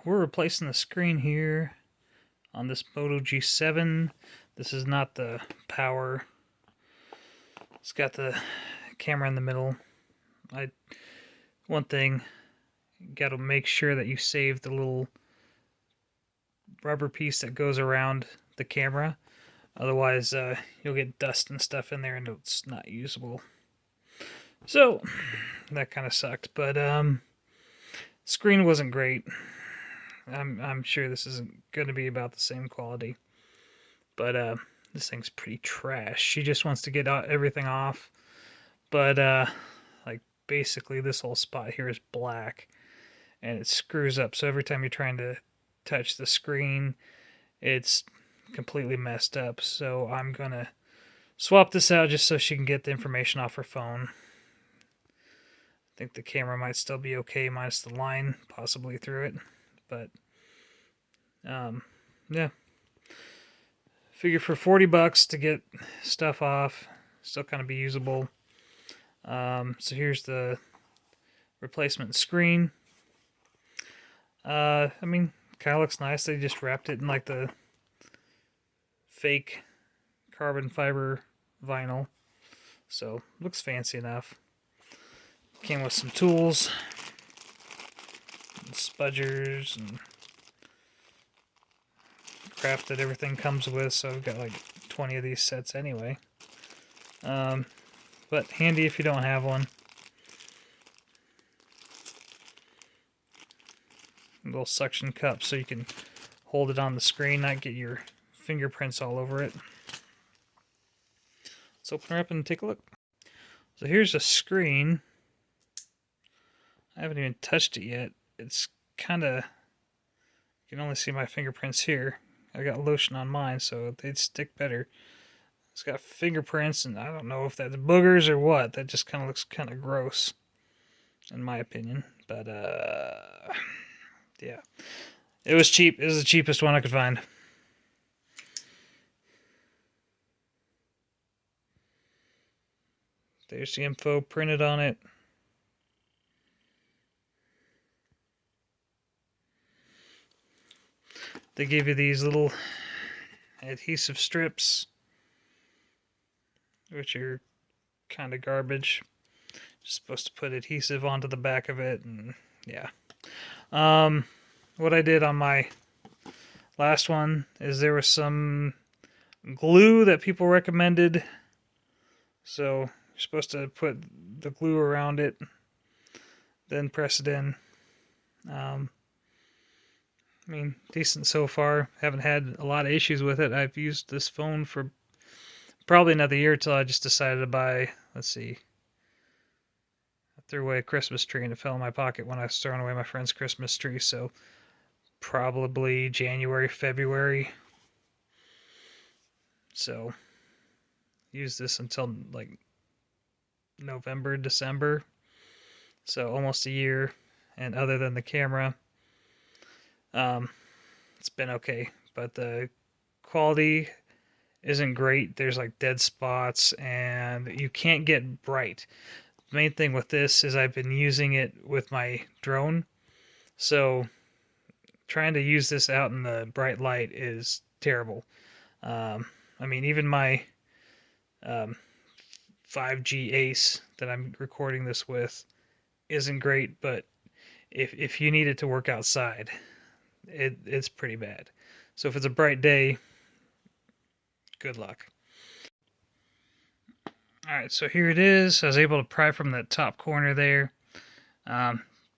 We're replacing the screen here on this Moto G7. This is not the power. It's got the camera in the middle. One thing, you got to make sure that you save the little rubber piece that goes around the camera. Otherwise, you'll get dust and stuff in there and it's not usable. So, that kind of sucked. But, screen wasn't great. I'm sure this isn't going to be about the same quality. But, this thing's pretty trash. She just wants to get everything off. But, like, basically this whole spot here is black. And it screws up. So every time you're trying to touch the screen, it's completely messed up. So I'm going to swap this out just so she can get the information off her phone. I think the camera might still be okay, minus the line possibly through it. But, yeah. Figure for $40 to get stuff off, still kind of be usable. So here's the replacement screen. I mean, kind of looks nice. They just wrapped it in like the fake carbon fiber vinyl. So, looks fancy enough. Came with some tools, and spudgers, and crap that everything comes with. So I've got like 20 of these sets anyway. But handy if you don't have one. A little suction cup so you can hold it on the screen, not get your fingerprints all over it. Let's open her up and take a look. So here's a screen. I haven't even touched it yet. It's kind of, you can only see my fingerprints here. I got lotion on mine, so they'd stick better. It's got fingerprints, and I don't know if that's boogers or what. That just kind of looks kind of gross, in my opinion. But, yeah. It was cheap. It was the cheapest one I could find. There's the info printed on it. They give you these little adhesive strips, which are kind of garbage. Just supposed to put adhesive onto the back of it, and yeah. What I did on my last one is there was some glue that people recommended. So you're supposed to put the glue around it, then press it in. I mean, decent so far. Haven't had a lot of issues with it. I've used this phone for probably another year till I just decided to buy, let's see, I threw away a Christmas tree and it fell in my pocket when I was throwing away my friend's Christmas tree, so probably January, February. So, use this until like November, December. So almost a year, and other than the camera, it's been okay, but the quality isn't great. There's like dead spots, and you can't get bright. The main thing with this is I've been using it with my drone, so trying to use this out in the bright light is terrible. I mean, even my 5G Ace that I'm recording this with isn't great, but if you need it to work outside, it's pretty bad. So if it's a bright day, good luck. Alright, so here it is. I was able to pry from that top corner there.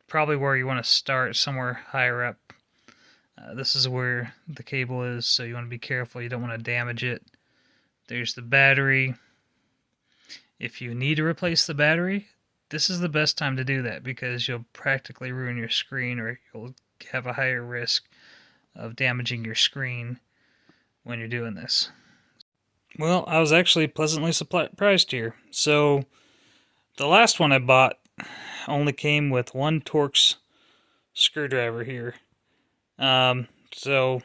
Probably where you want to start, somewhere higher up. This is where the cable is, so you want to be careful. You don't want to damage it. There's the battery. If you need to replace the battery, this is the best time to do that, because you'll practically ruin your screen, or you'll have a higher risk of damaging your screen when you're doing this. Well, I was actually pleasantly surprised here. So, the last one I bought only came with one Torx screwdriver here. So,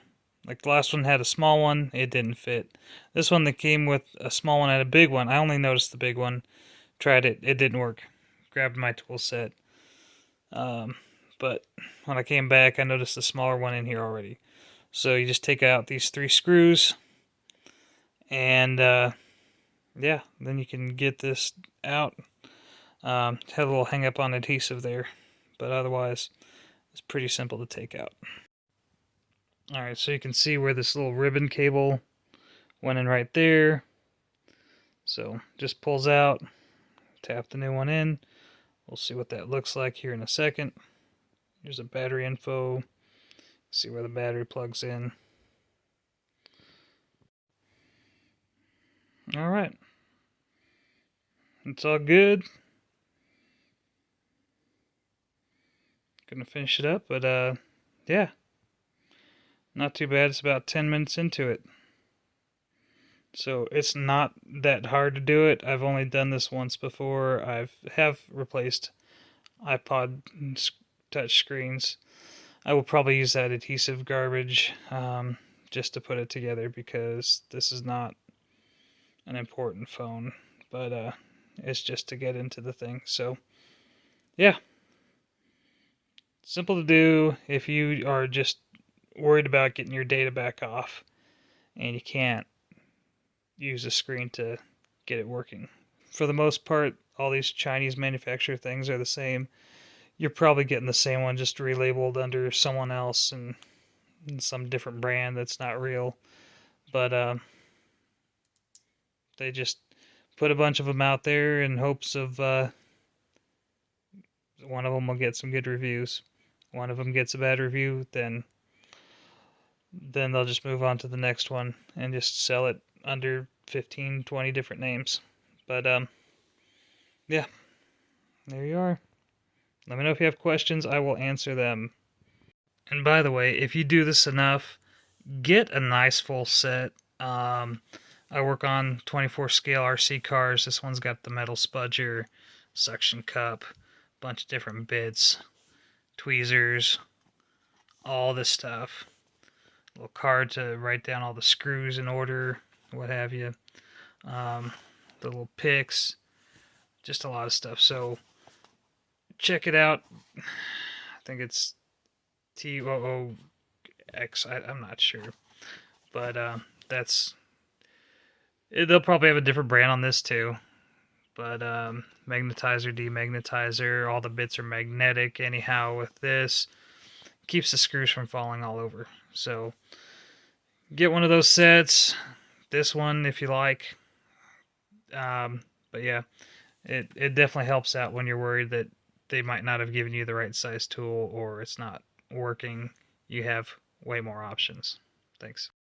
like the last one had a small one, it didn't fit. This one that came with a small one had a big one. I only noticed the big one. Tried it, it didn't work. Grabbed my tool set. but when I came back I noticed the smaller one in here already. So you just take out these 3 screws, and yeah, then you can get this out. Had a little hang up on adhesive there, but otherwise it's pretty simple to take out. Alright, so you can see where this little ribbon cable went in right there. So just pulls out, tap the new one in. We'll see what that looks like here in a second. Here's a battery info. See where the battery plugs in. Alright. It's all good. Gonna finish it up, but yeah. Not too bad. It's about 10 minutes into it. So it's not that hard to do it. I've only done this once before. I have replaced iPod touch screens. I will probably use that adhesive garbage just to put it together, because this is not an important phone, but it's just to get into the thing. So yeah, simple to do if you are just worried about getting your data back off and you can't use a screen to get it working. For the most part, all these Chinese manufacturer things are the same. You're probably getting the same one, just relabeled under someone else and some different brand that's not real. But they just put a bunch of them out there in hopes of one of them will get some good reviews. One of them gets a bad review, then they'll just move on to the next one and just sell it under 15, 20 different names. But yeah, there you are. Let me know if you have questions. I will answer them. And by the way, if you do this enough, get a nice full set. I work on 24 scale RC cars. This one's got the metal spudger, suction cup, bunch of different bits, tweezers, all this stuff. A little card to write down all the screws in order, what have you. The little picks, just a lot of stuff. So check it out. I think it's TOOX. I'm not sure, but that's it. They'll probably have a different brand on this too. But magnetizer, demagnetizer, all the bits are magnetic. Anyhow, with this, keeps the screws from falling all over. So get one of those sets. This one, if you like. But yeah, it definitely helps out when you're worried that they might not have given you the right size tool or it's not working. You have way more options. Thanks.